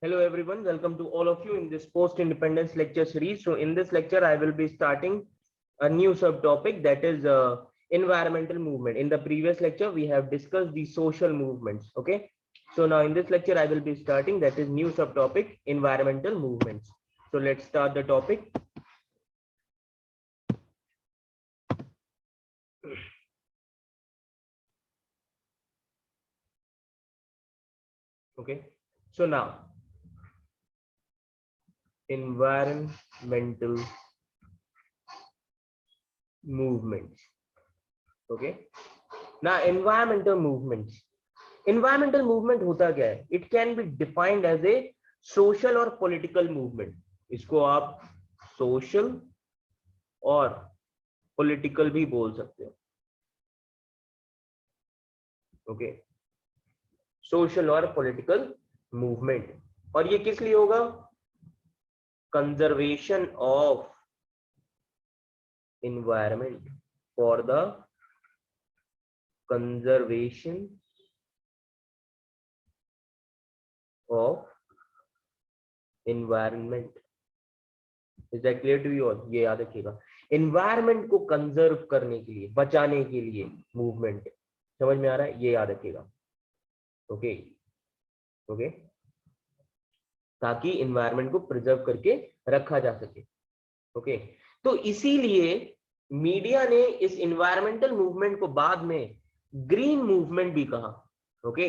Hello everyone, welcome to all of you in this post-independence lecture series. So in this lecture, I will be starting a new subtopic, that is environmental movement. In the previous lecture, we have discussed the social movements. Okay. So now in this lecture, I will be starting, that is new subtopic, environmental movements. So let's start the topic. Okay. So now environmental movements. Okay. Now environmental movements. Environmental movement होता क्या है? It can be defined as a social or political movement. इसको आप social और political भी बोल सकते हो. Okay. Social और political movement. और ये किस लिए होगा? Conservation of environment, for the conservation of environment. Is that clear to you all? ये याद रखिएगा, environment को conserve करने के लिए, बचाने के लिए movement. समझ में आ रहा है? ये याद रखिएगा. ओके ओके, ताकि environment को preserve करके रखा जा सके. ओके, तो इसीलिए मीडिया ने इस environmental movement को बाद में ग्रीन मूवमेंट भी कहा. ओके,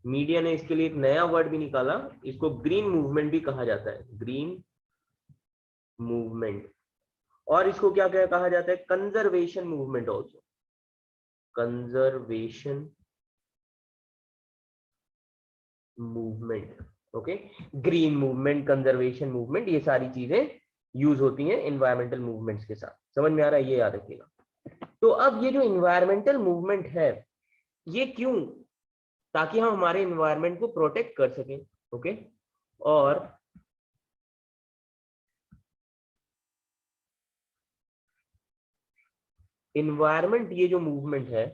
मीडिया ने इसके लिए एक नया वर्ड भी निकाला, इसको ग्रीन मूवमेंट भी कहा जाता है, ग्रीन मूवमेंट. और इसको क्या क्या कहा जाता है? Conservation movement also, conservation movement. Okay, green movement, conservation movement, ये सारी चीजें यूज होती हैं एनवायरमेंटल मूवमेंट्स के साथ. समझ में आ रहा है? ये याद रखिएगा. तो अब ये जो एनवायरमेंटल मूवमेंट है, ये क्यों? ताकि हम हमारे एनवायरनमेंट को प्रोटेक्ट कर सकें. ओके, और एनवायरनमेंट, ये जो मूवमेंट है,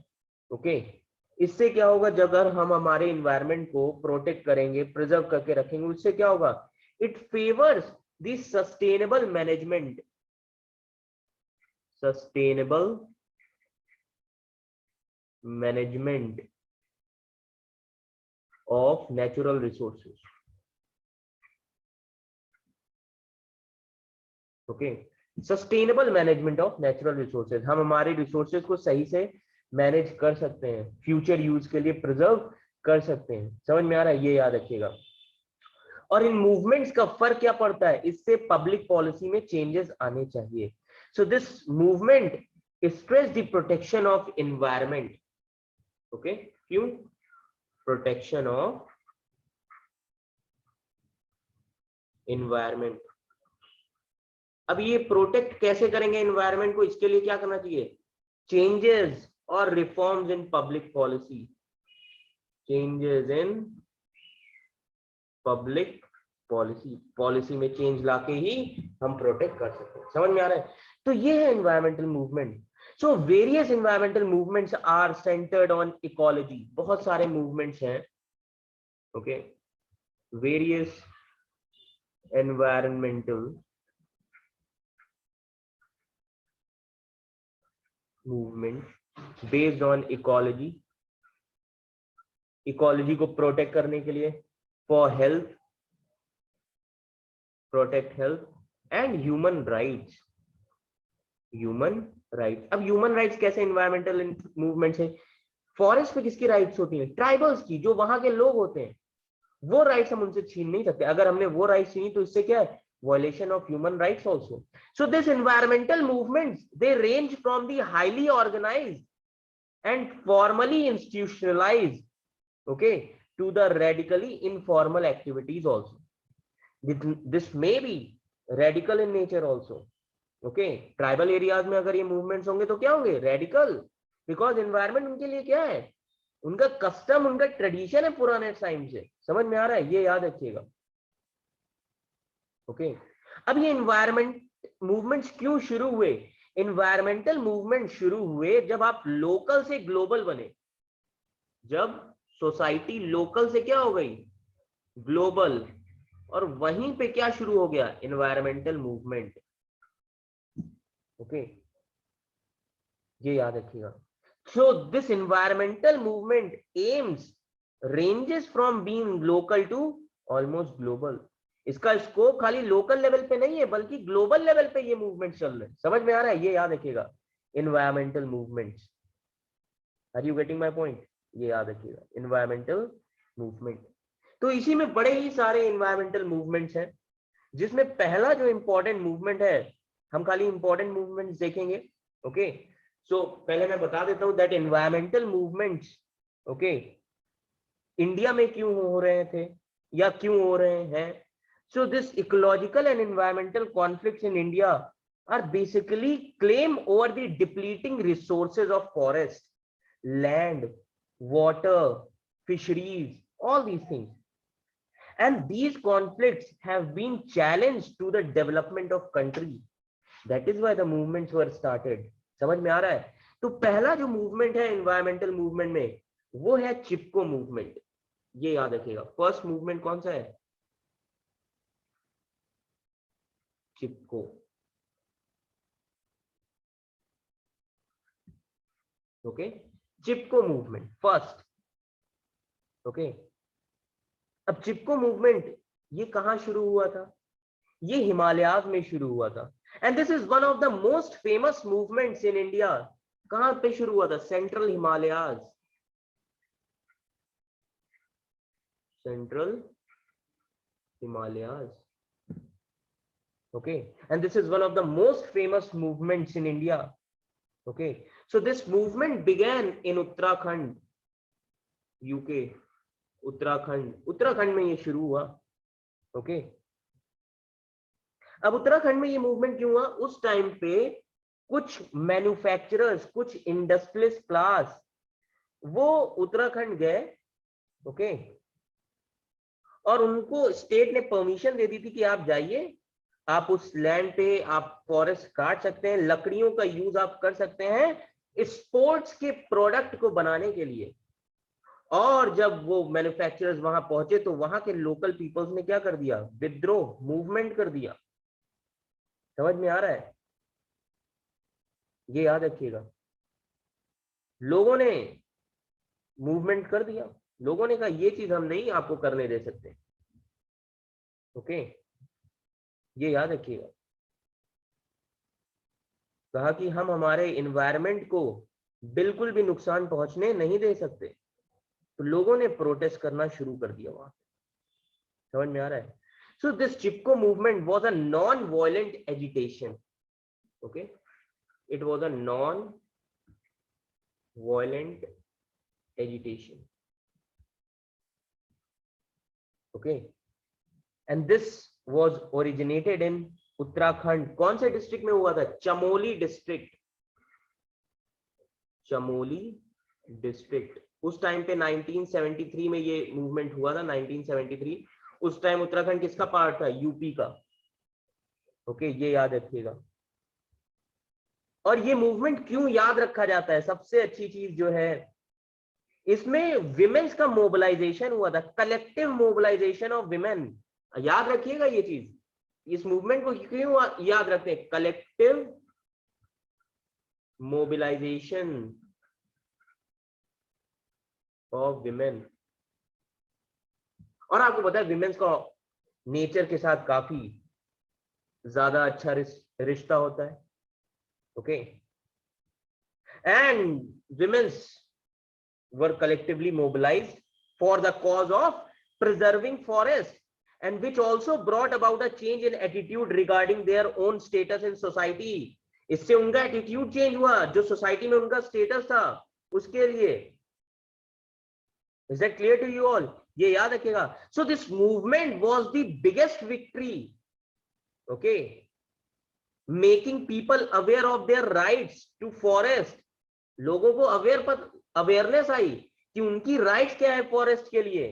ओके, इससे क्या होगा? जब अगर हम हमारे एनवायरनमेंट को प्रोटेक्ट करेंगे, प्रिजर्व करके रखेंगे, उससे क्या होगा? It favours the sustainable management, sustainable management of natural resources. Okay, sustainable management of natural resources. हम हमारे रिसोर्सेज को सही से मैनेज कर सकते हैं, फ्यूचर यूज के लिए प्रिजर्व कर सकते हैं. समझ में आ रहा है? ये याद रखिएगा. और इन मूवमेंट्स का फर्क क्या पड़ता है? इससे पब्लिक पॉलिसी में चेंजेस आने चाहिए. So this movement stress the protection of environment. Okay, क्यों? Protection of environment. अब ये प्रोटेक्ट कैसे करेंगे एनवायरमेंट को? इसके लिए क्या करना चाहिए? चेंजेस और reforms in public policy, changes in public policy. Policy में चेंज लाके ही हम प्रोटेक्ट कर सकते हैं. समझ में आ रहा है? तो ये है environmental movement. So various environmental movements are centred on ecology. बहुत सारे मूवमेंट्स हैं. Okay, various environmental movement based on ecology, ecology को प्रोटेक्ट करने के लिए, for health, protect health and human rights, human rights. अब human rights कैसे environmental movements है? फॉरेस्ट पे किसकी राइट्स होती हैं? ट्राइबल्स की, जो वहां के लोग होते हैं. वो राइट्स हम उनसे छीन नहीं सकते. अगर हमने वो राइट्स छीनी तो इससे क्या है? Violation of human rights also. So this environmental movements, they range from the highly organized and formally institutionalized, okay, to the radically informal activities also. This may be radical in nature also. Okay, tribal areas में अगर ये movements होंगे तो क्या होंगे? Radical, because environment उनके लिए क्या है? उनका कस्टम, उनका ट्रेडिशन है पुराने टाइम से. समझ में आ रहा है? ये याद रखिएगा. ओके, अब ये एनवायरमेंट मूवमेंट्स क्यों शुरू हुए? एनवायरमेंटल मूवमेंट शुरू हुए जब आप लोकल से ग्लोबल बने, जब सोसाइटी लोकल से क्या हो गई? ग्लोबल. और वहीं पे क्या शुरू हो गया, एनवायरमेंटल मूवमेंट। ओके, ये याद रखिएगा। So this environmental movement aims ranges from being local to almost global. इसका स्कोप खाली लोकल लेवल पे नहीं है बल्कि ग्लोबल लेवल पे ये मूवमेंट चल रहे हैं। समझ में आ रहा है, ये याद रखिएगा, environmental movements. Are you getting my point? ये याद रखिएगा, एनवायरमेंटल मूवमेंट। तो इसी में बड़े ही सारे एनवायरमेंटल मूवमेंट्स हैं, जिसमें पहला जो इंपॉर्टेंट मूवमेंट है, हम खाली इंपॉर्टेंट मूवमेंट्स देखेंगे। ओके, सो पहले मैं बता देता हूं that environmental movements, okay, India में क्यों हो रहे थे या क्यों हो रहे हैं। So this ecological and environmental conflicts in India are basically claim over the depleting resources of forest, land, water, fisheries, all these things. And these conflicts have been challenged to the development of country. That is why the movements were started. समझ में आ रहा है? तो पहला जो movement है environmental movement में, वो है चिपको मूवमेंट। ये याद रखिएगा, फर्स्ट मूवमेंट कौन सा है, चिपको। ओके, चिपको मूवमेंट फर्स्ट। ओके, अब चिपको मूवमेंट ये कहां शुरू हुआ था, ये हिमालयाज में शुरू हुआ था। And this is one of the most famous movements in India. कहां पे शुरू हुआ था, central Himalayas, central Himalayas. Okay, and this is one of the most famous movements in India. Okay, so this movement began in Uttarakhand, UK, Uttarakhand में ये शुरू हुआ। Okay, अब उत्तराखंड में ये मूवमेंट क्यों हुआ, उस टाइम पे कुछ मैन्युफैक्चरर्स, कुछ इंडस्ट्रियलिस्ट क्लास वो उत्तराखंड गए। ओके, और उनको स्टेट ने परमिशन दे दी थी कि आप जाइए, आप उस लैंड पे आप फॉरेस्ट काट सकते हैं, लकड़ियों का यूज आप कर सकते हैं स्पोर्ट्स के प्रोडक्ट को बनाने के लिए। और जब वो मैन्युफैक्चरर्स वहां पहुंचे तो वहां के लोकल पीपल्स ने क्या कर दिया, विद्रोह, मूवमेंट कर दिया। समझ में आ रहा है, ये याद रखिएगा, लोगों ने मूवमेंट कर दिया, लोगों ने कहा ये चीज हम नहीं आपको करने दे सकते। ओके, ये याद रखिएगा, कहा कि हम हमारे एनवायरनमेंट को बिल्कुल भी नुकसान पहुंचने नहीं दे सकते। तो लोगों ने प्रोटेस्ट करना शुरू कर दिया वहां। समझ में आ रहा है? So this Chipko movement was a non violent agitation. Okay, it was a non violent agitation. Okay, and this was originated in Uttarakhand. कौन से डिस्ट्रिक्ट में हुआ था, चमोली डिस्ट्रिक्ट, चमोली डिस्ट्रिक्ट। उस टाइम पे 1973 में ये मूवमेंट हुआ था, 1973। उस टाइम उत्तराखंड किसका पार्ट था, यूपी का। ओके, ये याद रखिएगा। और ये मूवमेंट क्यों याद रखा जाता है, सबसे अच्छी चीज जो है इसमें विमेन्स का मोबिलाइजेशन हुआ था, कलेक्टिव मोबिलाइजेशन ऑफ विमेन। याद रखिएगा ये चीज, इस मूवमेंट को क्यों याद रखते हैं, कलेक्टिव मोबिलाइजेशन ऑफ विमेन। और आपको पता है विमेन्स का नेचर के साथ काफी ज्यादा अच्छा रिश्ता होता है। Okay, and women's were collectively mobilized for the cause of preserving forest, and which also brought about a change in attitude regarding their own status in society. इससे उनका एटीट्यूड चेंज हुआ, जो सोसाइटी में उनका स्टेटस था उसके लिए। Is that clear to you all? ये याद रखिएगा। So this movement was the biggest victory, okay, making people aware of their rights to forest. लोगों को अवेयरनेस आई कि उनकी राइट्स क्या है फॉरेस्ट के लिए।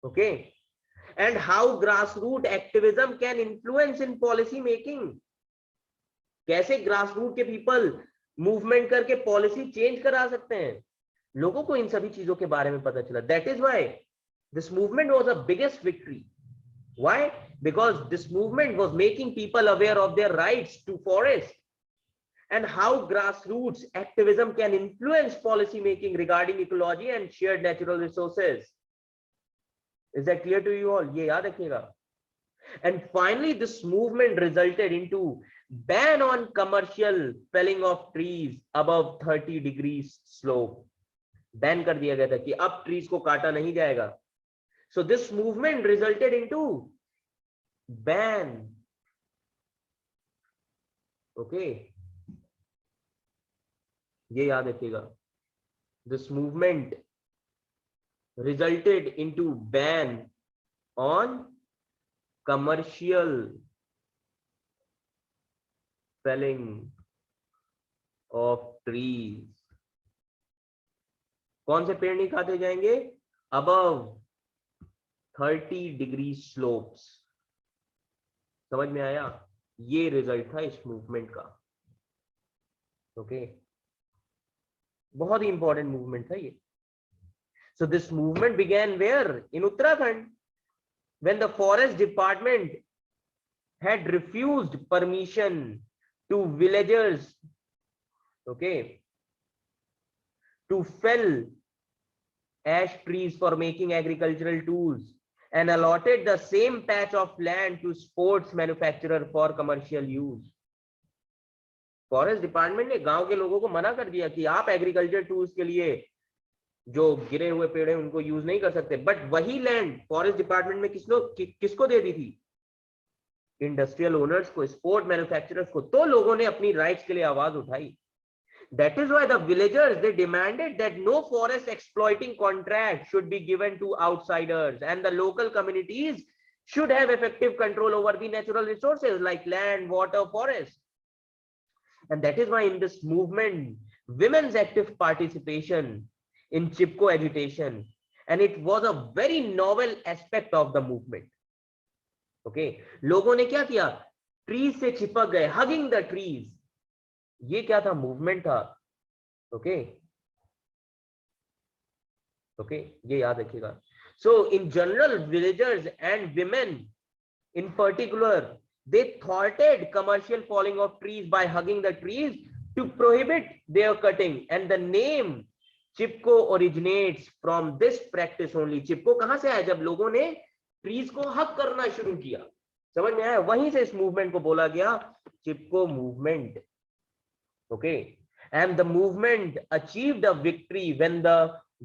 Okay, and how grass root activism can influence in policy making. कैसे ग्रास रूट के पीपल मूवमेंट करके पॉलिसी चेंज करा सकते हैं, लोगों को इन सभी चीजों के बारे में पता चला। That is why This movement was a biggest victory. Why? Because this movement was making people aware of their rights to forest and how grassroots activism can influence policy making regarding ecology and shared natural resources. Is that clear to you all? Ye yaad rakhiyega. And finally, this movement resulted into ban on commercial felling of trees above 30 degrees slope. Ban कर दिया गया था कि अब trees को काटा नहीं जाएगा. So this movement resulted into ban. Okay. ये याद रखिएगा. This movement resulted into ban on commercial felling of trees. कौन से पेड़ नहीं काटे जाएंगे? Above 30 degree slopes. समझ में आया? ये रिजल्ट था इस मूवमेंट का. ओके, बहुत ही इंपॉर्टेंट मूवमेंट था ये. So this movement began where? In Uttarakhand, when the forest department had refused permission to villagers, okay, to fell ash trees for making agricultural tools and allotted the same patch of land to sports manufacturer for commercial use. Forest department ने गांव के लोगों को मना कर दिया कि आप एग्रीकल्चर टूल्स के लिए जो गिरे हुए पेड़ हैं उनको यूज नहीं कर सकते. बट वही लैंड फॉरेस्ट डिपार्टमेंट में किसको दे दी थी? इंडस्ट्रियल ओनर्स को, स्पोर्ट मैन्युफैक्चरर्स को. तो लोगों ने अपनी राइट्स के लिए आवाज उठाई. That is why the villagers, they demanded that no forest exploiting contract should be given to outsiders and the local communities should have effective control over the natural resources like land, water, forest. And that is why in this movement, women's active participation in Chipko agitation, and it was a very novel aspect of the movement. Okay, लोगों ने क्या किया? Trees से चिपक गए, hugging the trees. ये क्या था? मूवमेंट था. ओके ओके, ये याद रखिएगा. So in general villagers and women in particular, they thwarted commercial falling of trees by hugging the trees to prohibit their cutting, and the name Chipko originates from this practice only. Chipko कहां से आया? जब लोगों ने trees को हक करना शुरू किया. समझ में आया? वहीं से इस मूवमेंट को बोला गया चिपको movement. Okay, and the movement achieved a victory when the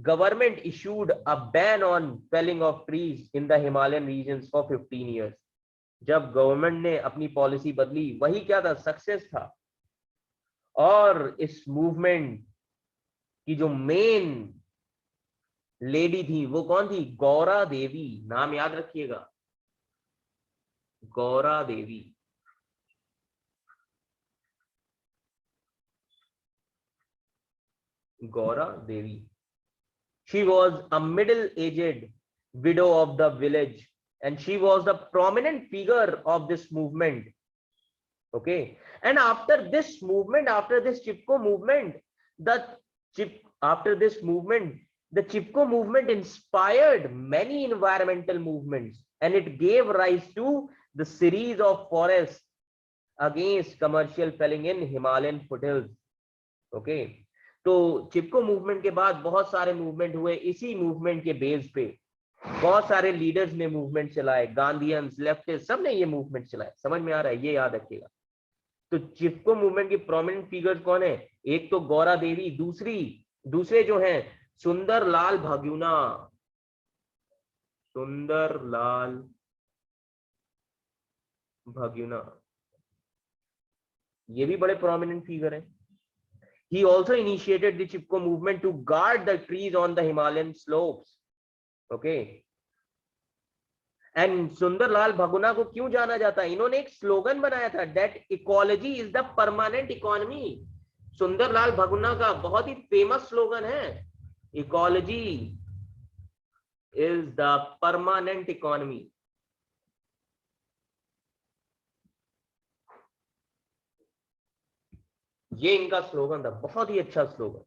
government issued a ban on felling of trees in the Himalayan regions for 15 years. जब गवर्नमेंट ने अपनी पॉलिसी बदली, वही क्या था? सक्सेस था. और इस मूवमेंट की जो मेन लेडी थी वो कौन थी? गौरा देवी. नाम याद रखिएगा, Gaura Devi. Gaura Devi. She was a middle-aged widow of the village, and she was the prominent figure of this movement. Okay, and after this movement, after this Chipko movement, the Chipko movement inspired many environmental movements, and it gave rise to the series of forests against commercial felling in Himalayan foothills. Okay. तो चिपको movement के बाद बहुत सारे movement हुए. इसी movement के base पे बहुत सारे लीडर्स ने मूवमेंट चलाए, गांधीयंस, लेफ्टिस्ट, सब ने ये मूवमेंट चलाए. समझ में आ रहा है? ये याद रखिएगा. तो चिपको मूवमेंट की प्रोमिनेंट फिगर्स कौन है? एक तो गौरा देवी, दूसरे जो हैं सुंदर लाल भगुना. सुंदर लाल भगुना, ये भी बड़े प्रोमिनेंट फिगर है. He also initiated the Chipko movement to guard the trees on the Himalayan slopes. Okay. And Sunderlal Bahuguna को क्यों जाना जाता है? इन्होंने एक स्लोगन बनाया था, that ecology is the permanent economy. Sundarlal भगुना का बहुत ही फेमस स्लोगन है, ecology is the permanent economy. ये इनका स्लोगन था, बहुत ही अच्छा स्लोगन.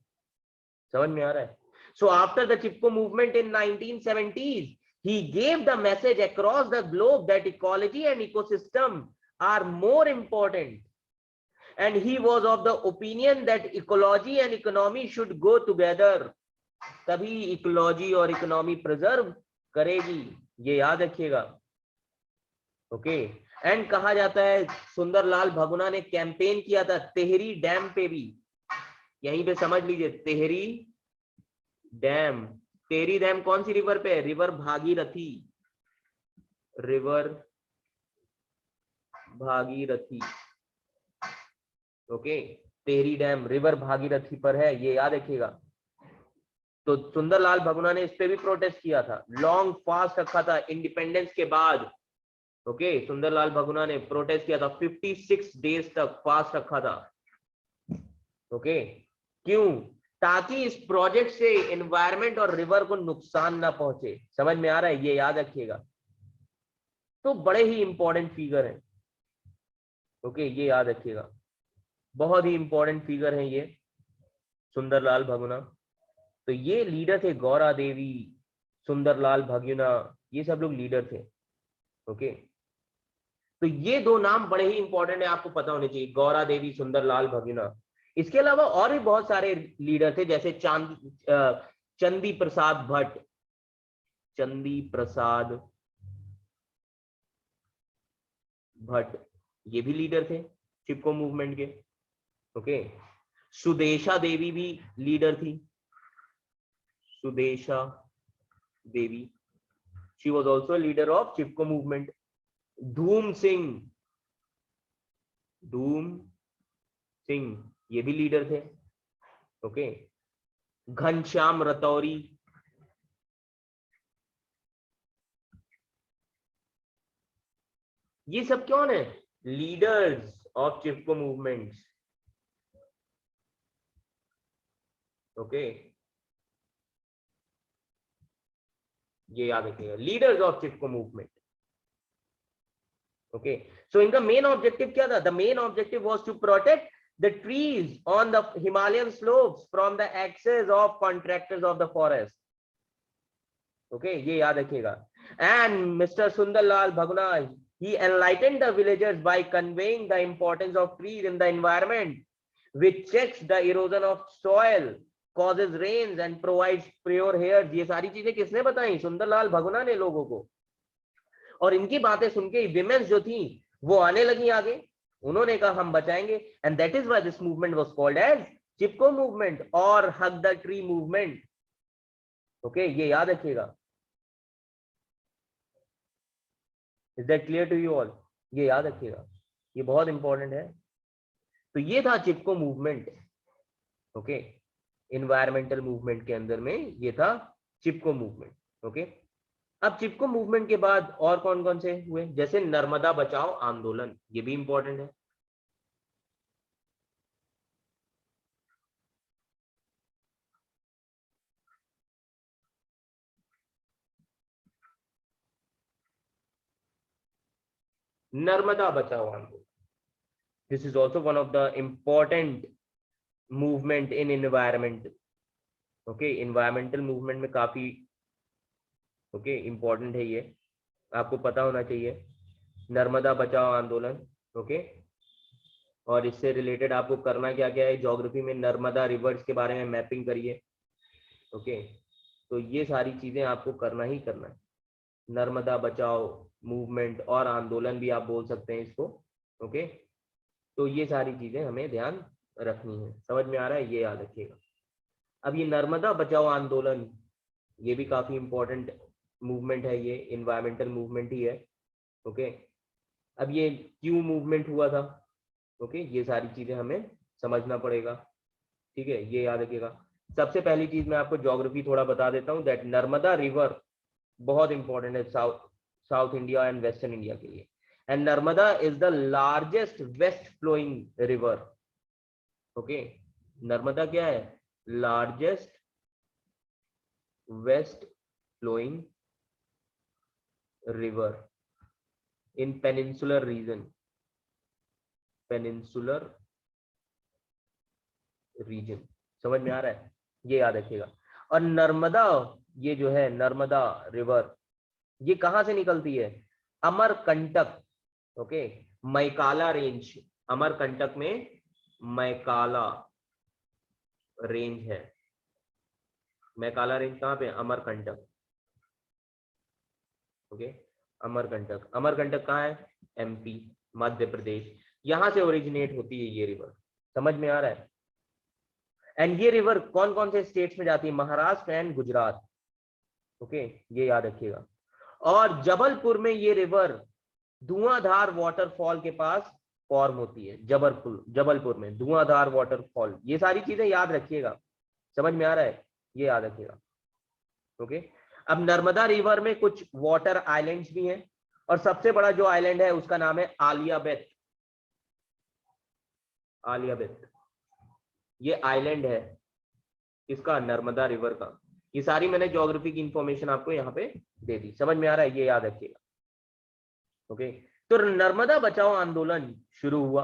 समझ में आ रहा है? So after the Chipko movement in 1970s, he gave the message across the globe that ecology and ecosystem are more important, and he was of the opinion that ecology and economy should go together. तभी ecology और economy preserve करेगी, ये याद रखिएगा। Okay, and कहा जाता है सुंदरलाल भगुना ने कैंपेन किया था तेहरी डैम पे भी, यहीं पे समझ लीजिए तेहरी डैम। तेहरी डैम कौन सी रिवर पे है? River Bhagirathi, river Bhagirathi. Okay, Tehri dam river Bhagirathi पर है, ये याद रखिएगा। तो सुंदरलाल भगुना ने इस पे भी प्रोटेस्ट किया था, लॉन्ग फास्ट रखा था इंडिपेंडेंस के बाद। ओके, सुंदरलाल भगुना ने प्रोटेस्ट किया था, 56 डेज तक फास्ट रखा था। ओके, क्यों? ताकि इस प्रोजेक्ट से एनवायरनमेंट और रिवर को नुकसान ना पहुंचे। समझ में आ रहा है? ये याद रखिएगा। तो बड़े ही इंपॉर्टेंट फिगर है। ओके, ये याद रखिएगा, बहुत ही इंपॉर्टेंट फिगर है ये सुंदरलाल भगुना। तो ये लीडर थे, गौरा देवी, सुंदरलाल भगुना, ये सब लोग लीडर थे। ओके, तो ये दो नाम बड़े ही इंपॉर्टेंट है, आपको पता होने चाहिए, गौरा देवी, सुंदरलाल भगुना। इसके अलावा और भी बहुत सारे लीडर थे, जैसे चंदी प्रसाद भट्ट, चंदी प्रसाद भट्ट, ये भी लीडर थे चिपको मूवमेंट के। ओके, सुदेशा देवी भी लीडर थी, Sudesha Devi, she was also leader of Chipko movement. Dhoom Singh, धूम सिंह, ये भी लीडर थे। ओके, घनश्याम रतौरी, ये सब कौन है? Leaders of Chipko movement. Okay, ये याद रखिएगा, leaders of Chipko movement. Okay, so इनका मेन ऑब्जेक्टिव क्या था? The main objective was to protect the trees on the Himalayan slopes from the access of contractors of the forest. Okay, ये याद रखिएगा। And Mr. Sundarlal Bhaguna, he enlightened the villagers by conveying the importance of trees in the environment, which checks the erosion of soil, causes rains and provides pure hairs. ये सारी चीजें किसने बताई? सुंदरलाल भगुना ने लोगों को। और इनकी बातें सुन के विमेन्स जो थी वो आने लगी आगे, उन्होंने कहा हम बचाएंगे। And that is why this movement was called as Chipko movement और hug the tree movement. Okay, ये याद रखिएगा। Is that clear to you all? ये याद रखिएगा, ये बहुत इंपॉर्टेंट है। तो ये था चिपको मूवमेंट। ओके, एनवायरमेंटल मूवमेंट के अंदर में ये था चिपको मूवमेंट। ओके, अब चिपको मूवमेंट के बाद और कौन कौन से हुए? जैसे नर्मदा बचाओ आंदोलन, ये भी इंपॉर्टेंट है। नर्मदा बचाओ आंदोलन, this is also one of the important movement in environment. Okay, environmental movement में काफी ओके इंपॉर्टेंट है, ये आपको पता होना चाहिए, नर्मदा बचाओ आंदोलन। ओके, और इससे रिलेटेड आपको करना क्या क्या है? ज्योग्राफी में नर्मदा रिवर्स के बारे में मैपिंग करिए। ओके, तो ये सारी चीजें आपको करना ही करना है। नर्मदा बचाओ मूवमेंट और आंदोलन भी आप बोल सकते हैं इसको। ओके, तो ये सारी चीजें हमें ध्यान रखनी है। समझ में आ रहा है? ये याद रखिएगा। अब ये नर्मदा बचाओ आंदोलन, ये भी काफी इंपॉर्टेंट मूवमेंट है, ये एनवायरमेंटल मूवमेंट ही है। ओके, अब ये क्यों मूवमेंट हुआ था? ओके, ये सारी चीजें हमें समझना पड़ेगा। ठीक है, ये याद रखिएगा। सबसे पहली चीज मैं आपको ज्योग्राफी थोड़ा बता देता हूँ, दैट नर्मदा रिवर बहुत इंपॉर्टेंट है south India and western India के लिए। And Narmada is the largest west flowing river. Okay, Narmada क्या है? Largest west flowing river in peninsular region, peninsular region. समझ में आ रहा है? ये याद रखिएगा। और नर्मदा, ये जो है नर्मदा रिवर, ये कहां से निकलती है? अमरकंटक, ओके, मैकाला रेंज, अमरकंटक में मैकाला रेंज है। मैकाला रेंज कहां पे? अमरकंटक, ओके, अमरकंटक। अमरकंटक कहाँ है? एमपी, मध्य प्रदेश, यहां से ओरिजिनेट होती है ये रिवर। समझ में आ रहा है? एंड ये रिवर कौन कौन से स्टेट्स में जाती है? महाराष्ट्र एंड गुजरात, ओके, ये याद रखिएगा। और जबलपुर में ये रिवर धुआंधार वाटरफॉल के पास फॉर्म होती है। जबलपुर में धुआंधार वाटरफॉल। ये सारी चीजें याद रखिएगा। समझ में आ रहा है? ये याद रखिएगा, ओके। अब नर्मदा रिवर में कुछ वाटर आइलैंड्स भी हैं, और सबसे बड़ा जो आइलैंड है उसका नाम है आलियाबेट। आलियाबेट ये आइलैंड है इसका, नर्मदा रिवर का। ये सारी मैंने ज्योग्राफी की इंफॉर्मेशन आपको यहाँ पे दे दी। समझ में आ रहा है? ये याद रखिएगा, ओके। तो नर्मदा बचाओ आंदोलन शुरू हुआ।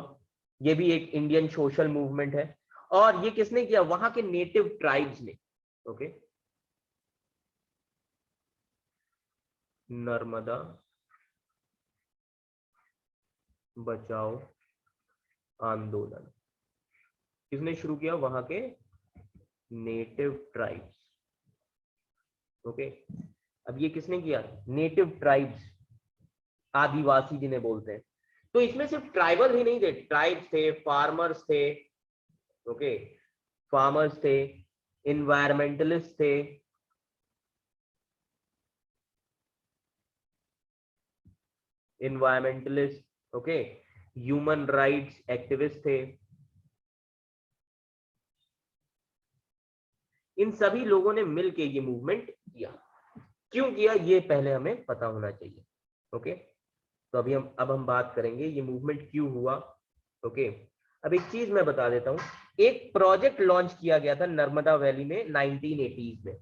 ये भी एक इंडियन सोशल मूवमेंट है, और ये किसने किया? वहां के नेटिव ट्राइब्स ने, ओके। नर्मदा बचाओ आंदोलन किसने शुरू किया? वहां के नेटिव ट्राइब्स, ओके। अब ये किसने किया? नेटिव ट्राइब्स, आदिवासी जिन्हें बोलते हैं। तो इसमें सिर्फ ट्राइबल ही नहीं थे, ट्राइब्स थे, फार्मर्स थे, ओके, फार्मर्स थे, इन्वायरमेंटलिस्ट थे, ओके, ह्यूमन राइट्स एक्टिविस्ट थे। इन सभी लोगों ने मिलकर ये मूवमेंट किया। क्यों किया ये पहले हमें पता होना चाहिए, ओके। तो अभी हम बात करेंगे ये मूवमेंट क्यों हुआ, ओके। अब एक चीज मैं बता देता हूं, एक प्रोजेक्ट लॉन्च किया गया था नर्मदा वैली में 1980s में,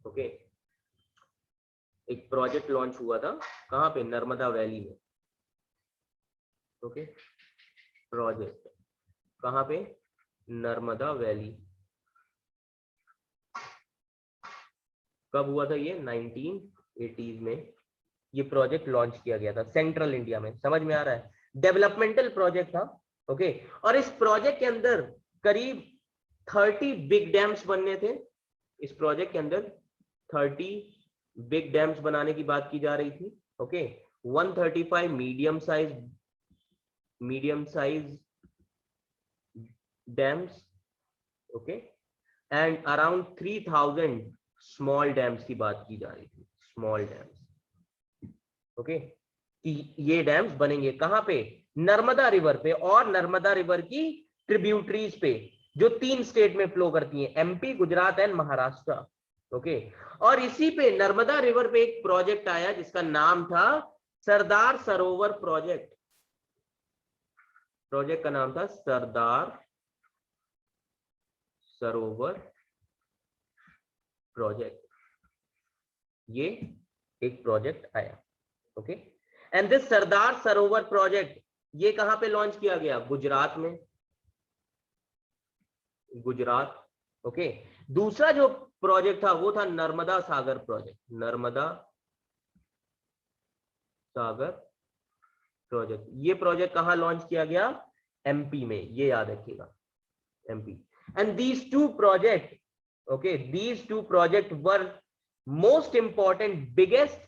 ओके। एक प्रोजेक्ट लॉन्च हुआ था कहां पे? नर्मदा वैली में, ओके। प्रोजेक्ट कहां पे? नर्मदा वैली। कब हुआ था ये? 1980s में ये प्रोजेक्ट लॉन्च किया गया था सेंट्रल इंडिया में। समझ में आ रहा है? डेवलपमेंटल प्रोजेक्ट था, ओके। और इस प्रोजेक्ट के अंदर करीब 30 बिग डैम्स बनने थे। इस प्रोजेक्ट के अंदर 30 बिग डैम्स बनाने की बात की जा रही थी, okay. 135 medium size dams, okay, and around 3000 small dams की बात की जा रही थी, स्मॉल डैम्स, ओके। ये डैम्स बनेंगे कहां पे? नर्मदा रिवर पे, और नर्मदा रिवर की ट्रिब्यूटरीज पे, जो 3 स्टेट में फ्लो करती हैं, MP, Gujarat and Maharashtra, okay. और इसी पे नर्मदा रिवर पे एक प्रोजेक्ट आया जिसका नाम था सरदार सरोवर प्रोजेक्ट। प्रोजेक्ट का नाम था सरदार सरोवर प्रोजेक्ट। ये एक प्रोजेक्ट आया, okay. And this Sardar Sarovar project ये कहां पे लॉन्च किया गया? गुजरात में, गुजरात, ओके। दूसरा जो प्रोजेक्ट था वो था नर्मदा सागर प्रोजेक्ट, नर्मदा सागर प्रोजेक्ट। ये प्रोजेक्ट कहां लॉन्च किया गया? एमपी में, ये याद रखिएगा, MP. And these two project, okay, these two projects were most important, biggest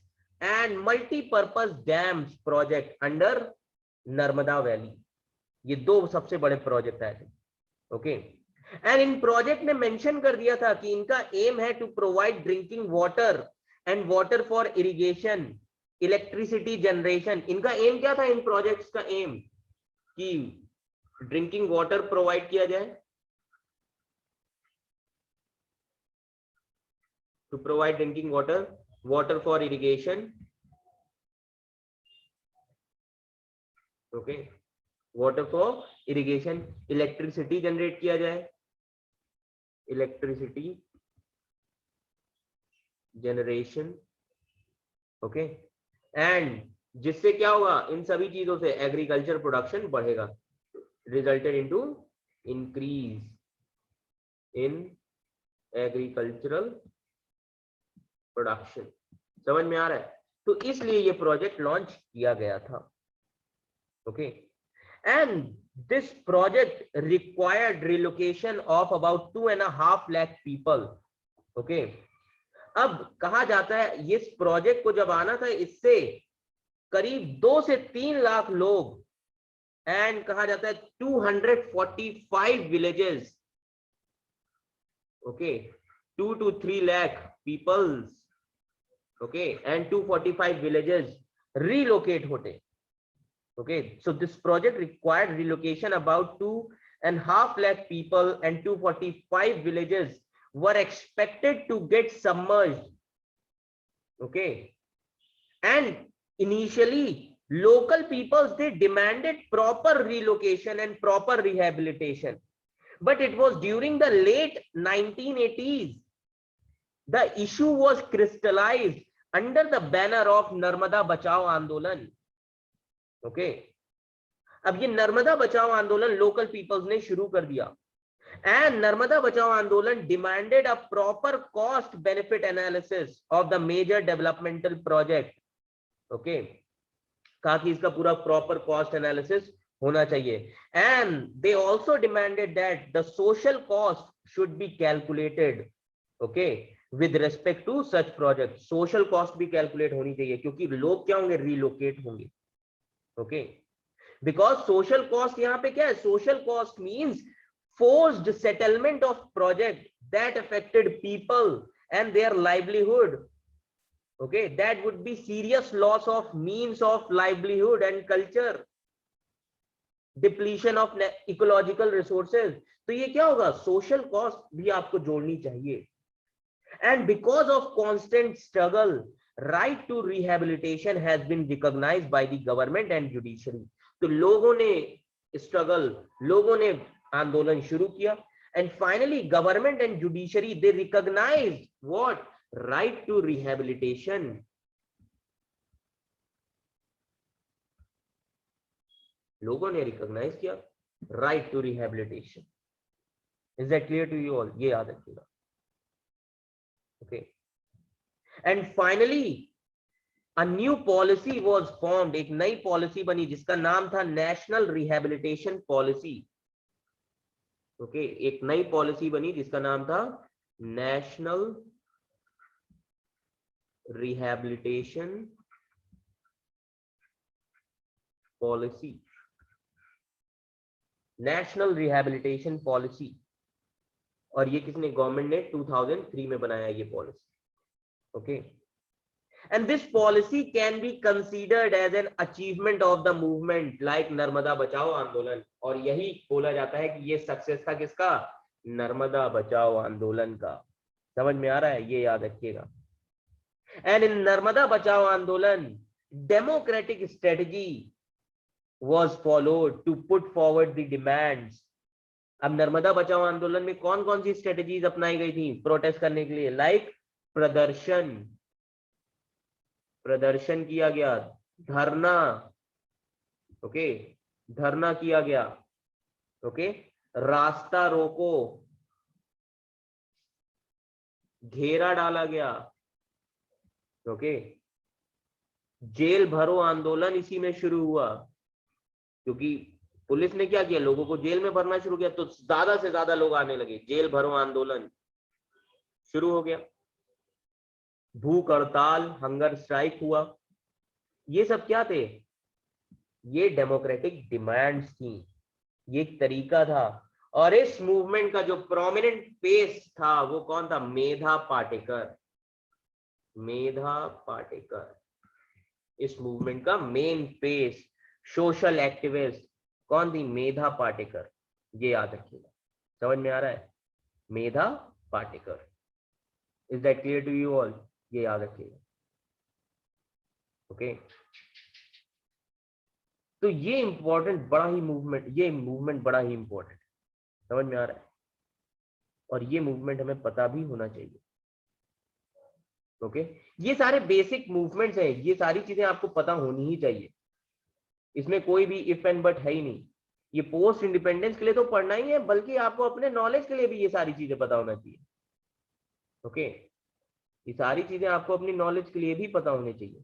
and multi-purpose dams project under Narmada valley. ये 2 सबसे बड़े प्रोजेक्ट आए थे, ओके। एंड इन प्रोजेक्ट ने मेंशन कर दिया था कि इनका एम है to provide drinking water and water for irrigation, electricity generation. इनका एम क्या था इन प्रोजेक्ट्स का? एम कि ड्रिंकिंग वाटर प्रोवाइड किया जाए, to provide drinking water, water for irrigation, okay, water for irrigation, electricity generate किया जाए, electricity generation, okay, and जिससे क्या होगा? इन सभी चीजों से एग्रीकल्चर प्रोडक्शन बढ़ेगा, resulted into increase in agricultural production. समझ में आ रहा है? तो इसलिए ये प्रोजेक्ट लॉन्च किया गया था। Okay, and this project required relocation of about 2.5 lakh people. Okay, अब कहा जाता है इस प्रोजेक्ट को जब आना था इससे करीब 2 से 3 लाख लोग, एंड कहा जाता है 245 villages, okay, 2 to 3 lakh peoples, okay, and 245 villages relocate होते। okay, so this project required relocation about 2.5 lakh people and 245 villages were expected to get submerged। okay, and initially local peoples they demanded proper relocation and proper rehabilitation, but it was during the late 1980s the issue was crystallized under the banner of Narmada Bachao Andolan। okay, अब ये नर्मदा बचाओ आंदोलन local peoples ने शुरू कर दिया, and Narmada Bachao Andolan demanded a proper cost benefit analysis of the major developmental project. Okay, कहा कि इसका पूरा प्रॉपर कॉस्ट एनालिसिस होना चाहिए, and they also demanded that the social cost should be calculated. Okay, with respect to such project, social cost भी calculate होनी चाहिए क्योंकि लोग क्या होंगे, रिलोकेट होंगे। ओके, बिकॉज सोशल कॉस्ट यहाँ पे क्या है, social cost means forced settlement of project that affected people and their livelihood. Okay, that would be serious loss of means of livelihood and culture, depletion of ecological resources. तो ये क्या होगा, social cost भी आपको जोड़नी चाहिए। And because of constant struggle, right to rehabilitation has been recognized by the government and judiciary। तो लोगों ने स्ट्रगल, लोगों ने आंदोलन शुरू किया, and finally government and judiciary they recognized what, right to rehabilitation। लोगों ने रिकॉग्नाइज किया right to rehabilitation। Is that clear to you all? ये याद रखिएगा। Okay, and finally a new policy was formed। एक नई पॉलिसी बनी जिसका नाम था नेशनल रिहेबिलिटेशन पॉलिसी। ओके, एक नई पॉलिसी बनी जिसका नाम था national rehabilitation policy, national rehabilitation policy. और ये किसने, गवर्नमेंट ने 2003 में बनाया ये policy. Okay, and this policy can be considered as an achievement of the movement like Narmada Bachao Andolan. और यही बोला जाता है कि ये सक्सेस था किसका, नर्मदा बचाओ आंदोलन का। समझ में आ रहा है, ये याद रखिएगा। एंड इन नर्मदा बचाओ आंदोलन democratic strategy was followed to put forward the demands। अब नर्मदा बचाओ आंदोलन में कौन कौन सी स्ट्रेटजीज अपनाई गई थी प्रोटेस्ट करने के लिए, लाइक प्रदर्शन, प्रदर्शन किया गया, धरना, ओके, धरना किया गया, ओके, रास्ता रोको, घेरा डाला गया, ओके, जेल भरो आंदोलन इसी में शुरू हुआ क्योंकि पुलिस ने क्या किया, लोगों को जेल में भरना शुरू किया, तो ज्यादा से ज्यादा लोग आने लगे, जेल भरो आंदोलन शुरू हो गया, भूख हड़ताल, हंगर स्ट्राइक हुआ। ये सब क्या थे, ये डेमोक्रेटिक डिमांड्स थी, ये एक तरीका था। और इस मूवमेंट का जो प्रोमिनेंट फेस था वो कौन था, मेधा पाटेकर। मेधा पाटेकर इस मूवमेंट का मेन फेस, सोशल एक्टिविस्ट कौन थी, मेधा पाटेकर। ये याद रखिएगा, समझ में आ रहा है, Medha Patkar. Is that clear to you all? ये याद रखिएगा। ओके, तो ये इंपॉर्टेंट बड़ा ही मूवमेंट, ये मूवमेंट बड़ा ही इंपॉर्टेंट, समझ में आ रहा है, और ये मूवमेंट हमें पता भी होना चाहिए। ओके, ये सारे बेसिक मूवमेंट्स हैं, ये सारी चीजें आपको पता होनी ही चाहिए, इसमें कोई भी इफ एंड बट है ही नहीं। ये पोस्ट इंडिपेंडेंस के लिए तो पढ़ना ही है, बल्कि आपको अपने नॉलेज के लिए भी ये सारी चीजें पता होना चाहिए। ओके, ये सारी चीजें आपको अपनी नॉलेज के लिए भी पता होनी चाहिए।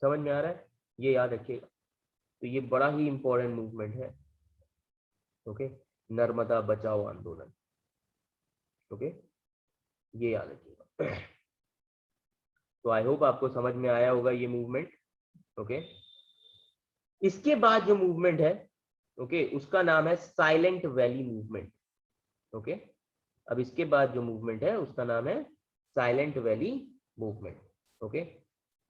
समझ में आ रहा है, ये याद रखिएगा। तो ये बड़ा ही इंपॉर्टेंट मूवमेंट है। ओके, नर्मदा बचाओ आंदोलन। ओके, ये याद रखिएगा। तो आई होप आपको समझ में आया होगा ये मूवमेंट। ओके, इसके बाद जो मूवमेंट है, ओके, उसका नाम है साइलेंट वैली मूवमेंट। ओके, अब इसके बाद जो मूवमेंट है उसका नाम है साइलेंट वैली मूवमेंट। ओके,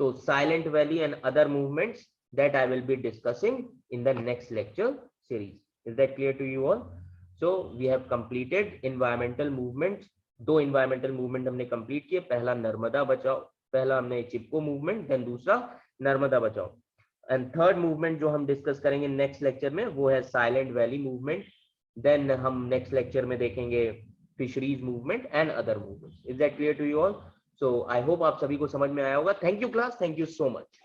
तो silent valley and other movements that I will be discussing in the next lecture series. Is that clear to you all? So we have completed environmental movements. दो environmental movement हमने complete किए। पहला नर्मदा बचाओ, पहला हमने चिपको movement, then दूसरा नर्मदा बचाओ। And third movement जो हम डिस्कस करेंगे नेक्स्ट लेक्चर में वो है साइलेंट वैली मूवमेंट। देन हम नेक्स्ट लेक्चर में देखेंगे fisheries movement and other movements. Is that clear to you all? So I hope आप सभी को समझ में आया होगा। Thank you class, thank you so much.